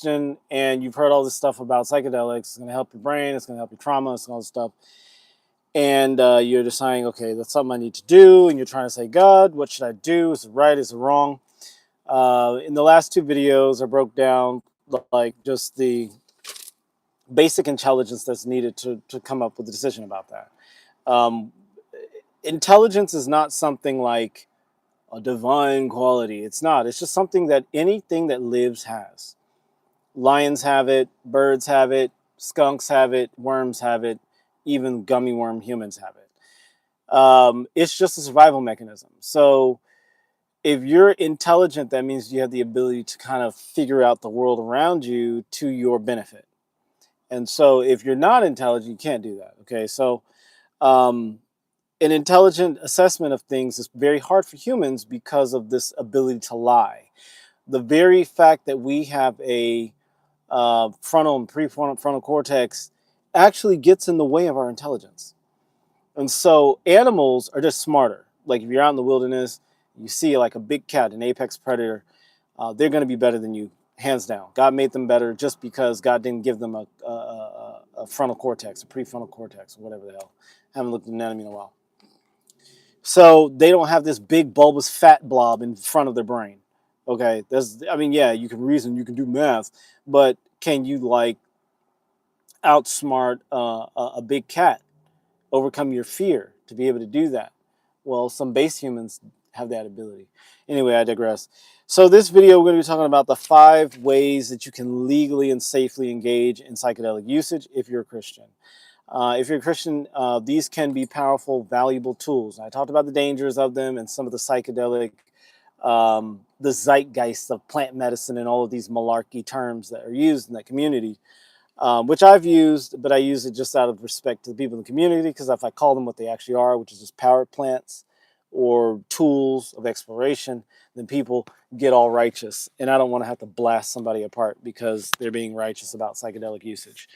Christian and you've heard all this stuff about psychedelics, it's going to help your brain, it's going to help your trauma, it's all this stuff, and you're deciding, okay, that's something I need to do, and you're trying to say, God, what should I do? Is it right? Is it wrong? In the last two videos, I broke down like just the basic intelligence that's needed to come up with a decision about that. Um, Intelligence is not something like a divine quality. It's not. It's just something that anything that lives has. Lions have it, birds have it, skunks have it, worms have it, even gummy worm humans have it. It's just a survival mechanism. So if you're intelligent, that means you have the ability to kind of figure out the world around you to your benefit. And so if you're not intelligent, you can't do that. Okay, so an intelligent assessment of things is very hard for humans because of this ability to lie. The very fact that we have a frontal and prefrontal cortex actually gets in the way of our intelligence. And so animals are just smarter. Like if you're out in the wilderness, you see like a big cat, an apex predator, they're going to be better than you, hands down. God made them better just because God didn't give them a frontal cortex, a prefrontal cortex, or whatever the hell. I haven't looked at anatomy in a while. So they don't have this big bulbous fat blob in front of their brain. Okay, I mean, yeah, you can reason, you can do math, but can you like outsmart a big cat, overcome your fear to be able to do that? Well, some base humans have that ability. Anyway, I digress. So this video, we're going to be talking about the 5 ways that you can legally and safely engage in psychedelic usage if you're a Christian. If you're a Christian, these can be powerful, valuable tools. I talked about the dangers of them and some of the psychedelic, the zeitgeist of plant medicine and all of these malarkey terms that are used in that community, which I've used, but I use it just out of respect to the people in the community, because if I call them what they actually are, which is just power plants or tools of exploration, then people get all righteous. And I don't want to have to blast somebody apart because they're being righteous about psychedelic usage.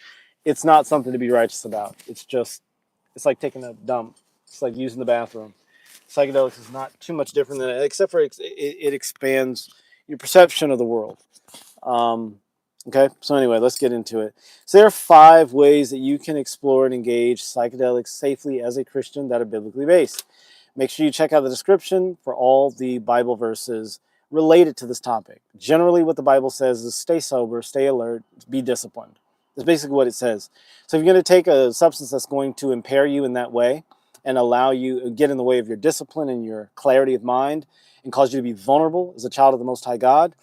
It's not something to be righteous about. It's like taking a dump. It's like using the bathroom. Psychedelics is not too much different than that, except for it expands your perception of the world. Okay, so anyway, let's get into it. So there are 5 ways that you can explore and engage psychedelics safely as a Christian that are biblically based. Make sure you check out the description for all the Bible verses related to this topic. Generally, what the Bible says is stay sober, stay alert, be disciplined. That's basically what it says. So if you're going to take a substance that's going to impair you in that way and allow you, get in the way of your discipline and your clarity of mind and cause you to be vulnerable as a child of the Most High God,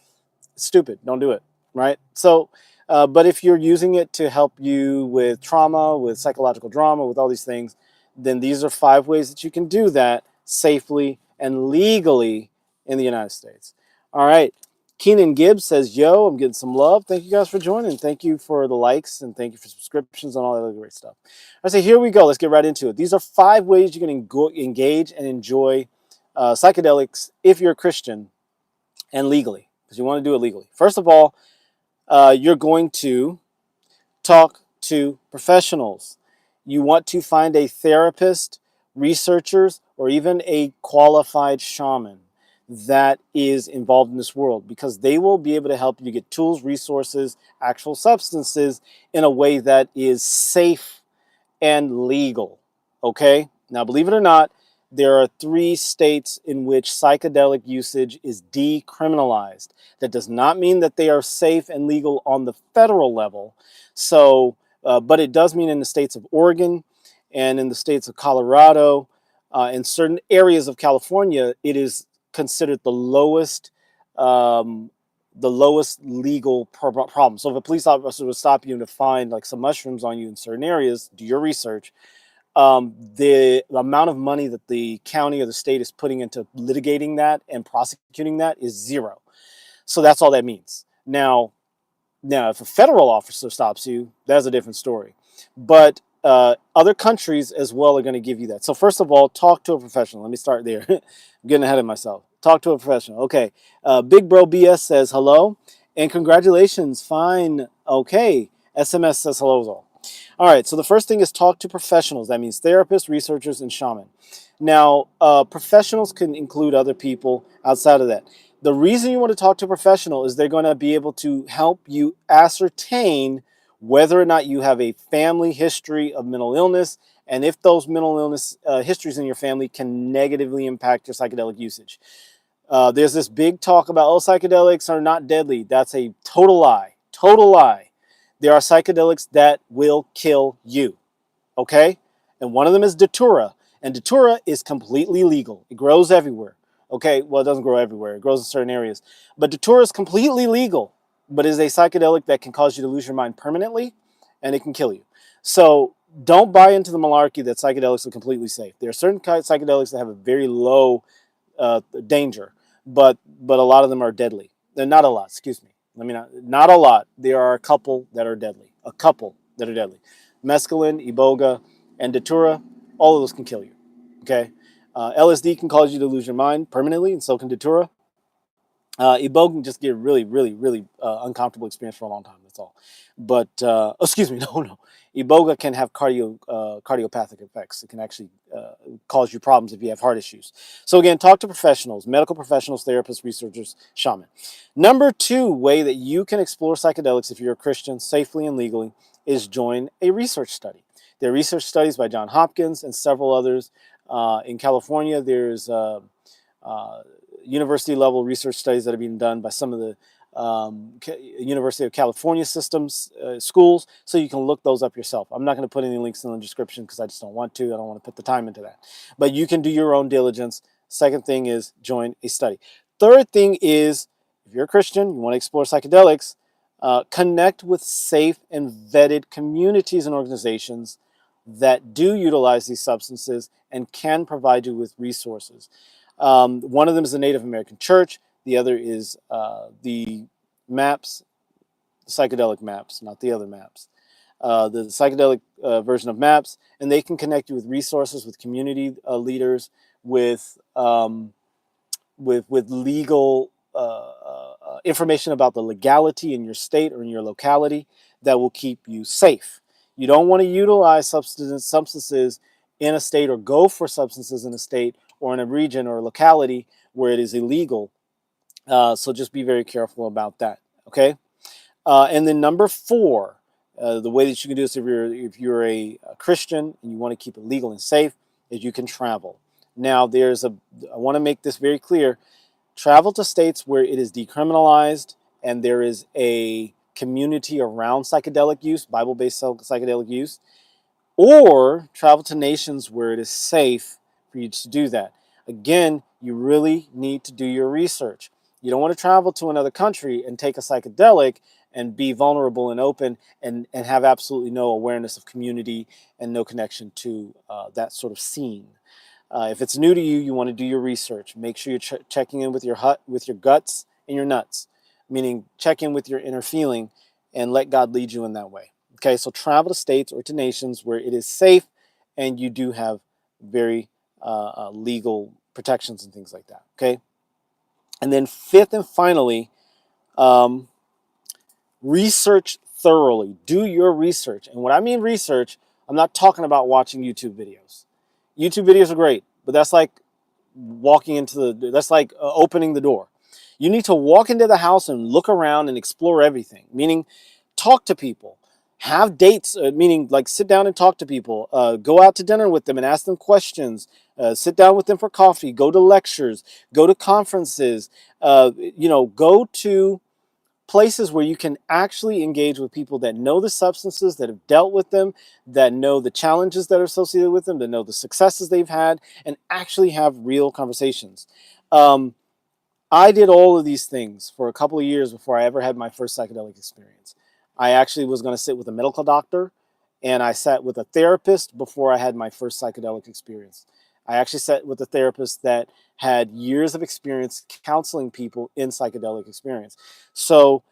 it's stupid. Don't do it, right? So, but if you're using it to help you with trauma, with psychological drama, with all these things, then these are 5 ways that you can do that safely and legally in the United States. All right. Keenan Gibbs says, yo, I'm getting some love. Thank you guys for joining. Thank you for the likes and thank you for subscriptions and all that other great stuff. I say, here we go. Let's get right into it. These are 5 ways you can engage and enjoy psychedelics if you're a Christian and legally, because you want to do it legally. First of all, you're going to talk to professionals. You want to find a therapist, researchers, or even a qualified shaman that is involved in this world, because they will be able to help you get tools, resources, actual substances in a way that is safe and legal. Okay? Now, believe it or not, there are 3 states in which psychedelic usage is decriminalized. That does not mean that they are safe and legal on the federal level. So, but it does mean in the states of Oregon and in the states of Colorado, in certain areas of California, it is considered the lowest legal problem. So if a police officer would stop you and to find like some mushrooms on you in certain areas, do your research. The amount of money that the county or the state is putting into litigating that and prosecuting that is 0. So that's all that means. Now, if a federal officer stops you, that's a different story. But other countries as well are going to give you that. So first of all, talk to a professional. Let me start there. I'm getting ahead of myself. Talk to a professional. Okay. Big Bro BS says hello and congratulations. Fine. Okay. SMS says hello as well. All right, so the first thing is talk to professionals. That means therapists, researchers, and shaman. Now, professionals can include other people outside of that. The reason you want to talk to a professional is they're going to be able to help you ascertain whether or not you have a family history of mental illness, and if those mental illness histories in your family can negatively impact your psychedelic usage. There's this big talk about, oh, psychedelics are not deadly. That's a total lie. Total lie. There are psychedelics that will kill you. Okay? And one of them is Datura. And Datura is completely legal. It grows everywhere. Okay? Well, it doesn't grow everywhere. It grows in certain areas. But Datura is completely legal, but is a psychedelic that can cause you to lose your mind permanently, and it can kill you. So don't buy into the malarkey that psychedelics are completely safe. There are certain kinds of psychedelics that have a very low danger, but a lot of them are deadly. They're not a lot, excuse me. Let me not a lot. There are a couple that are deadly. A couple that are deadly. Mescaline, Iboga, and Datura, all of those can kill you. Okay? LSD can cause you to lose your mind permanently, and so can Datura. Iboga can just get really, really, really uncomfortable experience for a long time. That's all. But excuse me, no. Iboga can have cardiopathic effects. It can actually cause you problems if you have heart issues. So again, talk to professionals, medical professionals, therapists, researchers, shaman. Number 2 way that you can explore psychedelics if you're a Christian safely and legally is join a research study. There are research studies by Johns Hopkins and several others. In California, there's university level research studies that are being done by some of the University of California systems schools, so you can look those up yourself. I'm not going to put any links in the description because I just don't want to. I don't want to put the time into that. But you can do your own diligence. Second thing is join a study. Third thing is, if you're a Christian, you want to explore psychedelics, connect with safe and vetted communities and organizations that do utilize these substances and can provide you with resources. One of them is the Native American Church. The other is the MAPS, the psychedelic MAPS, not the other MAPS. The psychedelic version of MAPS, and they can connect you with resources, with community leaders, with legal information about the legality in your state or in your locality that will keep you safe. You don't want to utilize substances in a state or go for substances in a state or in a region or a locality where it is illegal. So just be very careful about that. Okay. And then number 4, the way that you can do this if you're a Christian and you want to keep it legal and safe is you can travel. Now I want to make this very clear. Travel to states where it is decriminalized and there is a community around psychedelic use, Bible-based psychedelic use, or travel to nations where it is safe for you to do that. Again, you really need to do your research. You don't want to travel to another country and take a psychedelic and be vulnerable and open and have absolutely no awareness of community and no connection to that sort of scene. If it's new to you, you want to do your research. Make sure you're checking in with your guts and your nuts, meaning check in with your inner feeling and let God lead you in that way. Okay, so travel to states or to nations where it is safe and you do have very legal protections and things like that. Okay, and then 5th and finally, research thoroughly. Do your research. And when I mean research, I'm not talking about watching YouTube videos. YouTube videos are great, but that's like opening the door. You need to walk into the house and look around and explore everything, meaning talk to people, have dates, meaning like sit down and talk to people, go out to dinner with them and ask them questions, sit down with them for coffee, go to lectures, go to conferences, go to places where you can actually engage with people that know the substances, that have dealt with them, that know the challenges that are associated with them, that know the successes they've had, and actually have real conversations. I did all of these things for a couple of years before I ever had my first psychedelic experience. I actually was going to sit with a medical doctor, and I sat with a therapist before I had my first psychedelic experience. I actually sat with a therapist that had years of experience counseling people in psychedelic experience. So,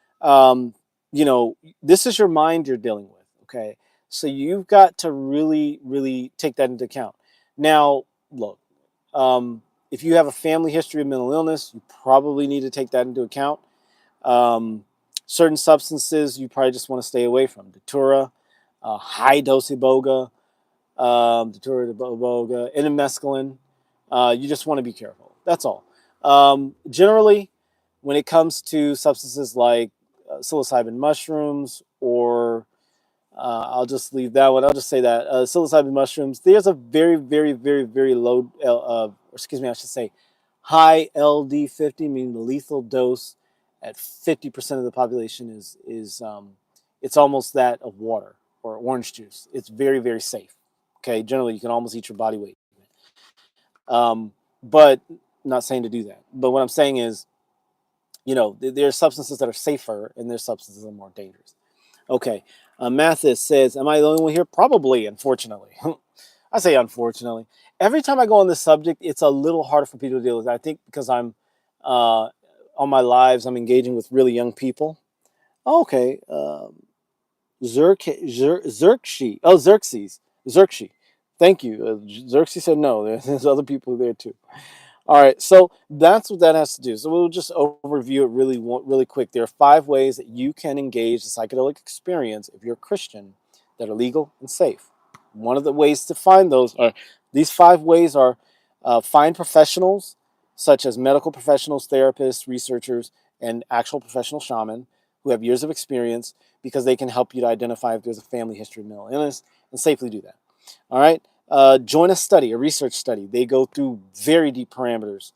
this is your mind you're dealing with, okay? So you've got to really, really take that into account. Now, look, if you have a family history of mental illness, you probably need to take that into account. Certain substances you probably just want to stay away from. Datura, high-dose Iboga, Datura, Iboga, and mescaline. You just want to be careful. That's all. Generally, when it comes to substances like psilocybin mushrooms, or I'll just leave that one. I'll just say that psilocybin mushrooms, there's a very, very, very, very low, excuse me, I should say high LD50, meaning the lethal dose at 50% of the population is it's almost that of water or orange juice. It's very, very safe. Okay, generally you can almost eat your body weight. But I'm not saying to do that. But what I'm saying is, there are substances that are safer and there's substances that are more dangerous. Okay, Mathis says, am I the only one here? Probably, unfortunately. I say unfortunately. Every time I go on this subject, it's a little harder for people to deal with. I think because I'm on my lives, I'm engaging with really young people. Okay, Xerxes. Oh, Xerxes. Thank you. Xerxes said no. There's other people there too. All right, so that's what that has to do. So we'll just overview it really quick. There are 5 ways that you can engage the psychedelic experience if you're a Christian that are legal and safe. One of the ways to find those are, these 5 ways are find professionals such as medical professionals, therapists, researchers, and actual professional shaman who have years of experience, because they can help you to identify if there's a family history of mental illness and safely do that. All right. Join a study, a research study. They go through very deep parameters.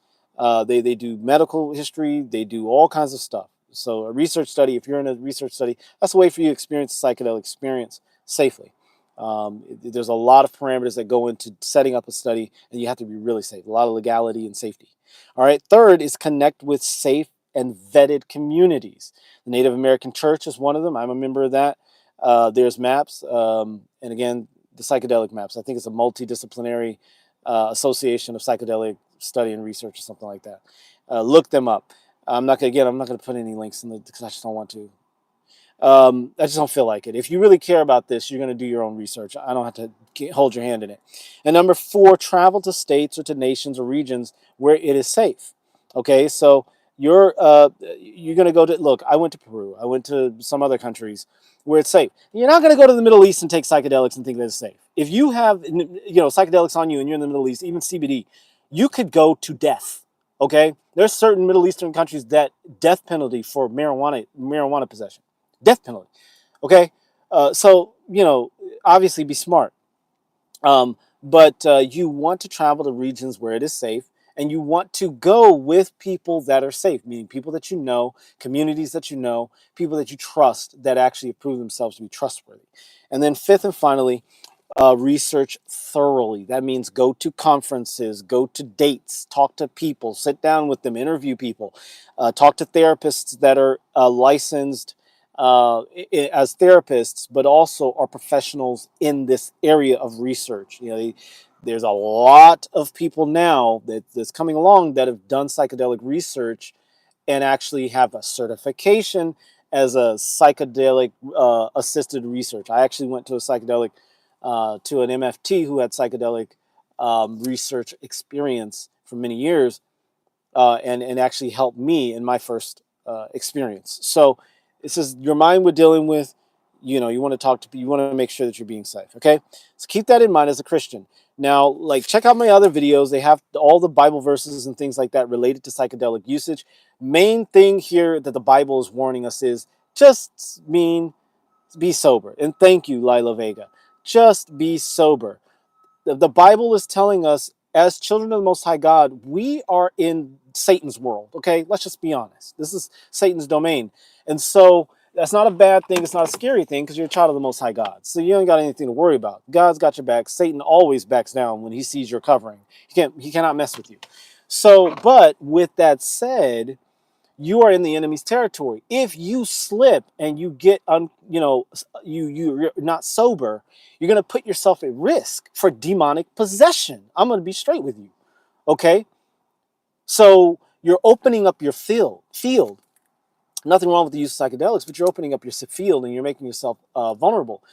They do medical history. They do all kinds of stuff. So a research study, if you're in a research study, that's a way for you to experience a psychedelic experience safely. There's a lot of parameters that go into setting up a study, and you have to be really safe. A lot of legality and safety. All right. Third is connect with safe and vetted communities. The Native American Church is one of them. I'm a member of that. There's MAPS. And again, the psychedelic MAPS. I think it's a multidisciplinary association of psychedelic study and research or something like that. Look them up. I'm not going to put any links in because I just don't want to. I just don't feel like it. If you really care about this, you're going to do your own research. I don't have to hold your hand in it. And number 4, travel to states or to nations or regions where it is safe. Okay, so you're going to go to, look, I went to Peru. I went to some other countries where it's safe. You're not going to go to the Middle East and take psychedelics and think that it's safe. If you have, psychedelics on you and you're in the Middle East, even CBD, you could go to death. Okay, there's certain Middle Eastern countries that death penalty for marijuana possession, death penalty. Okay, so obviously be smart. But you want to travel to regions where it is safe, and you want to go with people that are safe, meaning people that you know, communities that you know, people that you trust that actually prove themselves to be trustworthy. And then 5th and finally, research thoroughly. That means go to conferences, go to dates, talk to people, sit down with them, interview people, talk to therapists that are licensed as therapists, but also are professionals in this area of research. There's a lot of people now that's coming along that have done psychedelic research and actually have a certification as a psychedelic assisted research. I actually went to a psychedelic, to an MFT who had psychedelic research experience for many years, and actually helped me in my first experience. So this is your mind we're dealing with. You want to talk to people, you want to make sure that you're being safe. Okay, so keep that in mind as a Christian. Now, check out my other videos. They have all the Bible verses and things like that related to psychedelic usage. Main thing here that the Bible is warning us is just be sober. And thank you, Lila Vega. Just be sober. The Bible is telling us, as children of the Most High God, we are in Satan's world. Okay, let's just be honest. This is Satan's domain. And so that's not a bad thing. It's not a scary thing because you're a child of the Most High God. So you ain't got anything to worry about. God's got your back. Satan always backs down when he sees you're covering. He cannot mess with you. So, but with that said, you are in the enemy's territory. If you slip and you get, you're not sober, you're going to put yourself at risk for demonic possession. I'm going to be straight with you. Okay? So you're opening up your field. Nothing wrong with the use of psychedelics, but you're opening up your field and you're making yourself vulnerable.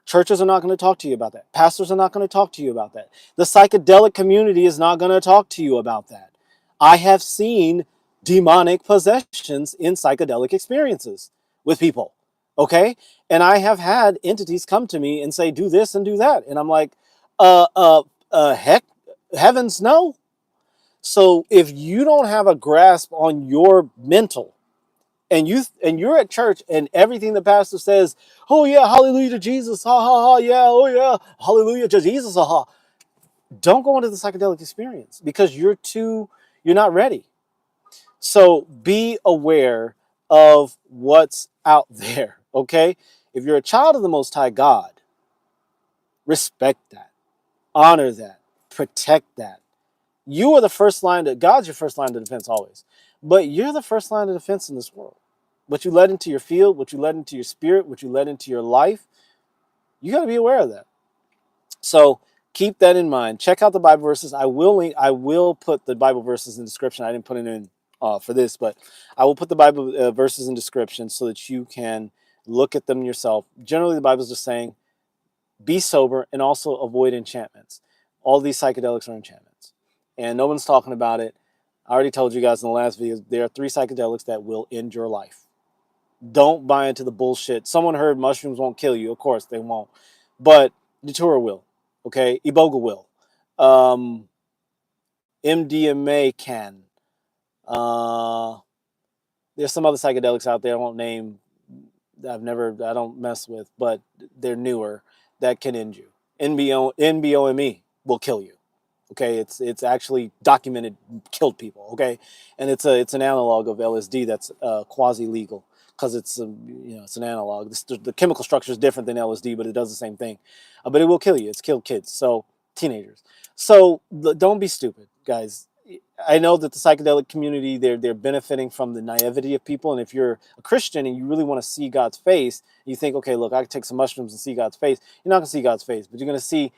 Churches are not going to talk to you about that. Pastors are not going to talk to you about that. The psychedelic community is not going to talk to you about that. I have seen demonic possessions in psychedelic experiences with people. Okay? And I have had entities come to me and say, do this and do that. And I'm like, heck, heavens no. So if you don't have a grasp on your mental, and you're at church and everything the pastor says, oh yeah, hallelujah to Jesus, ha ha ha, yeah, oh yeah, hallelujah to Jesus, ha ha. Don't go into the psychedelic experience because you're not ready. So be aware of what's out there, okay? If you're a child of the Most High God, respect that, honor that, protect that. You are the first line to, God's your first line of defense always, but you're the first line of defense in this world. What you let into your field, what you let into your spirit, what you let into your life, you got to be aware of that. So keep that in mind. Check out the Bible verses. I will put the Bible verses in the description. I didn't put it in for this, but I will put the Bible verses in description so that you can look at them yourself. Generally, the Bible is just saying, be sober and also avoid enchantments. All these psychedelics are enchantments, and no one's talking about it. I already told you guys in the last video, there are 3 psychedelics that will end your life. Don't buy into the bullshit. Someone heard mushrooms won't kill you. Of course they won't, but Datura will. Okay, Iboga will. MDMA can. Uh, there's some other psychedelics out there I won't name. I don't mess with, but they're newer that can end you. NBOME will kill you. Okay, it's actually documented, killed people. Okay, and it's an analog of LSD that's quasi legal because it's an analog. The chemical structure is different than LSD, but it does the same thing. But it will kill you. It's killed kids, so teenagers. So don't be stupid, guys. I know that the psychedelic community they're benefiting from the naivety of people, and if you're a Christian and you really want to see God's face, you think, okay, look, I can take some mushrooms and see God's face. You're not gonna see God's face, but you're gonna see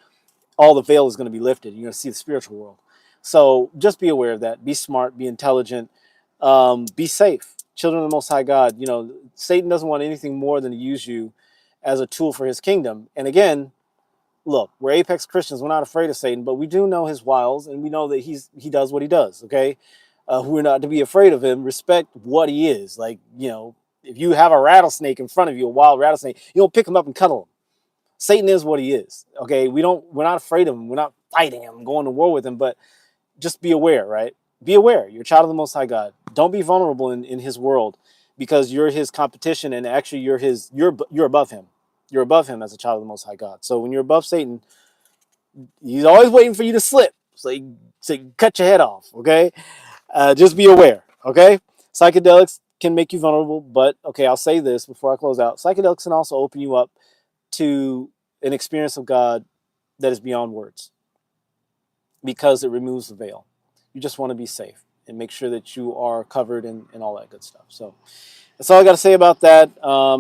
all the veil is going to be lifted. You're going to see the spiritual world. So just be aware of that. Be smart. Be intelligent. Be safe. Children of the Most High God. Satan doesn't want anything more than to use you as a tool for his kingdom. And again, look, we're apex Christians. We're not afraid of Satan, but we do know his wiles, and we know that he does what he does. Okay, we're not to be afraid of him. Respect what he is. Like, if you have a rattlesnake in front of you, a wild rattlesnake, you don't pick him up and cuddle him. Satan is what he is. Okay, we're not afraid of him. We're not fighting him, going to war with him, but just be aware, right? Be aware. You're a child of the Most High God. Don't be vulnerable in his world because you're his competition, and actually you're above him. You're above him as a child of the Most High God. So when you're above Satan, he's always waiting for you to slip. So you cut your head off, okay? Just be aware, okay? Psychedelics can make you vulnerable, but okay, I'll say this before I close out. Psychedelics can also open you up to an experience of God that is beyond words because it removes the veil. You just want to be safe and make sure that you are covered and all that good stuff. So that's all I got to say about that.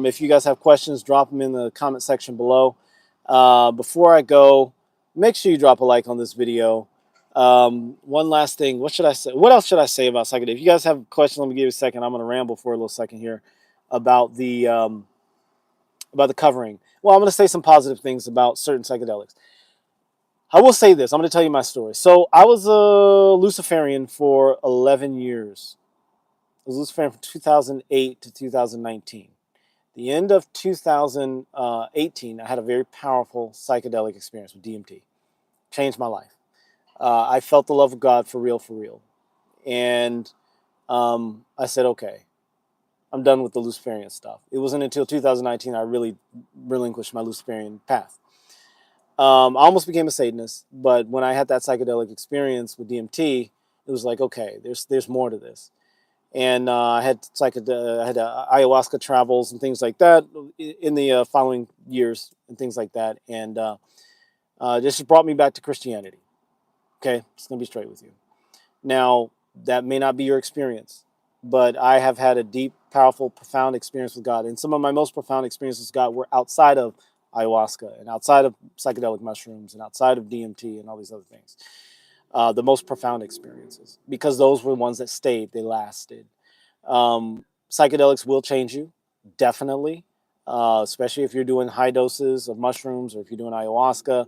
If you guys have questions, drop them in the comment section below. Before I go, make sure you drop a like on this video. One last thing. What should I say? What else should I say about psychedelics? If you guys have questions, let me give you a second. I'm going to ramble for a little second here about the covering. Well, I'm going to say some positive things about certain psychedelics. I will say this. I'm going to tell you my story. So I was a Luciferian for 11 years. I was Luciferian from 2008 to 2019. The end of 2018, I had a very powerful psychedelic experience with DMT. Changed my life. I felt the love of God for real, for real. And I said, okay, I'm done with the Luciferian stuff. It wasn't until 2019 I really relinquished my Luciferian path. I almost became a Satanist, but when I had that psychedelic experience with DMT, it was like, okay, there's more to this. And I had ayahuasca travels and things like that in the following years and things like that, and this just brought me back to Christianity. Okay, just gonna be straight with you. Now that may not be your experience, but I have had a deep, powerful, profound experience with God, and some of my most profound experiences with God were outside of ayahuasca and outside of psychedelic mushrooms and outside of DMT and all these other things. The most profound experiences, because those were the ones that stayed, they lasted. Psychedelics will change you, definitely, especially if you're doing high doses of mushrooms or if you're doing ayahuasca,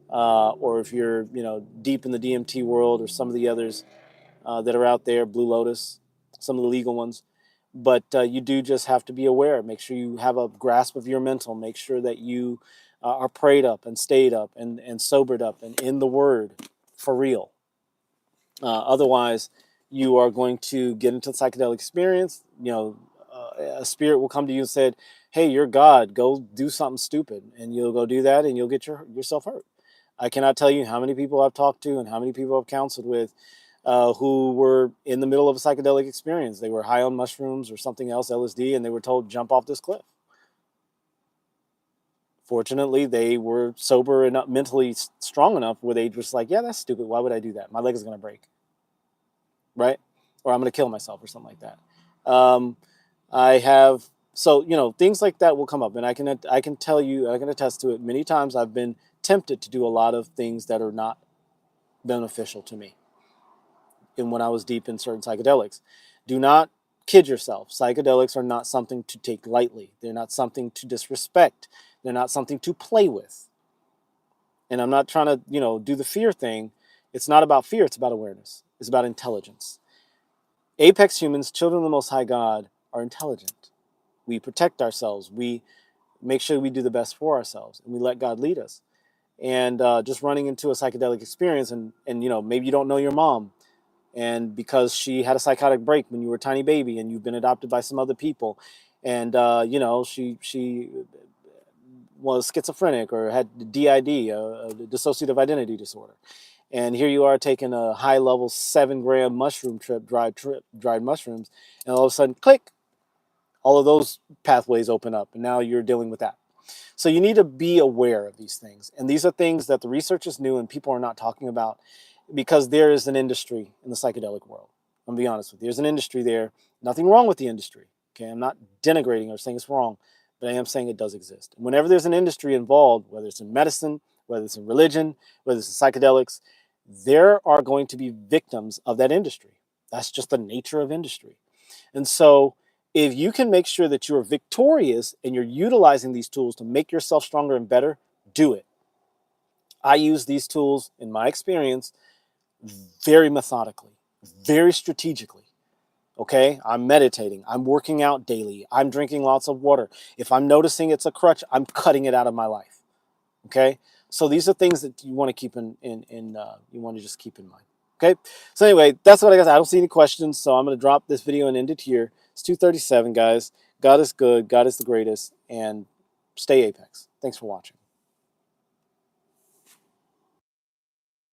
or if you're deep in the DMT world or some of the others that are out there, Blue Lotus, some of the legal ones. But you do just have to be aware. Make sure you have a grasp of your mental. Make sure that you are prayed up and stayed up and sobered up and in the Word for real. Otherwise, you are going to get into the psychedelic experience. A spirit will come to you and said, "Hey, you're God. Go do something stupid," and you'll go do that, and you'll get yourself hurt. I cannot tell you how many people I've talked to and how many people I've counseled with who were in the middle of a psychedelic experience. They were high on mushrooms or something else, LSD, and they were told, "Jump off this cliff." Fortunately, they were sober and mentally strong enough where they just like, "Yeah, that's stupid. Why would I do that? My leg is going to break, right? Or I'm going to kill myself or something like that." I have things like that will come up, and I can tell you, I can attest to it. Many times I've been tempted to do a lot of things that are not beneficial to me. And when I was deep in certain psychedelics, do not kid yourself. Psychedelics are not something to take lightly. They're not something to disrespect. They're not something to play with. And I'm not trying to, do the fear thing. It's not about fear. It's about awareness. It's about intelligence. Apex humans, children of the Most High God, are intelligent. We protect ourselves. We make sure we do the best for ourselves, and we let God lead us. And just running into a psychedelic experience, and maybe you don't know your mom, and because she had a psychotic break when you were a tiny baby, and you've been adopted by some other people, and she was schizophrenic or had DID, a dissociative identity disorder. And here you are taking a high-level 7-gram mushroom trip, dried mushrooms, and all of a sudden, click, all of those pathways open up, and now you're dealing with that. So you need to be aware of these things. And these are things that the research is new and people are not talking about because there is an industry in the psychedelic world. I'm going to be honest with you. There's an industry there. Nothing wrong with the industry. Okay, I'm not denigrating or saying it's wrong, but I am saying it does exist. And whenever there's an industry involved, whether it's in medicine, whether it's in religion, whether it's in psychedelics, there are going to be victims of that industry. That's just the nature of industry. And so if you can make sure that you're victorious and you're utilizing these tools to make yourself stronger and better, do it. I use these tools, in my experience, very methodically, very strategically. Okay, I'm meditating, I'm working out daily, I'm drinking lots of water. If I'm noticing it's a crutch, I'm cutting it out of my life. Okay, so these are things that you want to keep you want to just keep in mind. Okay, so anyway, that's what I got. I don't see any questions, so I'm going to drop this video and end it here. It's 2:37, guys. God is good, God is the greatest, and stay Apex. Thanks for watching.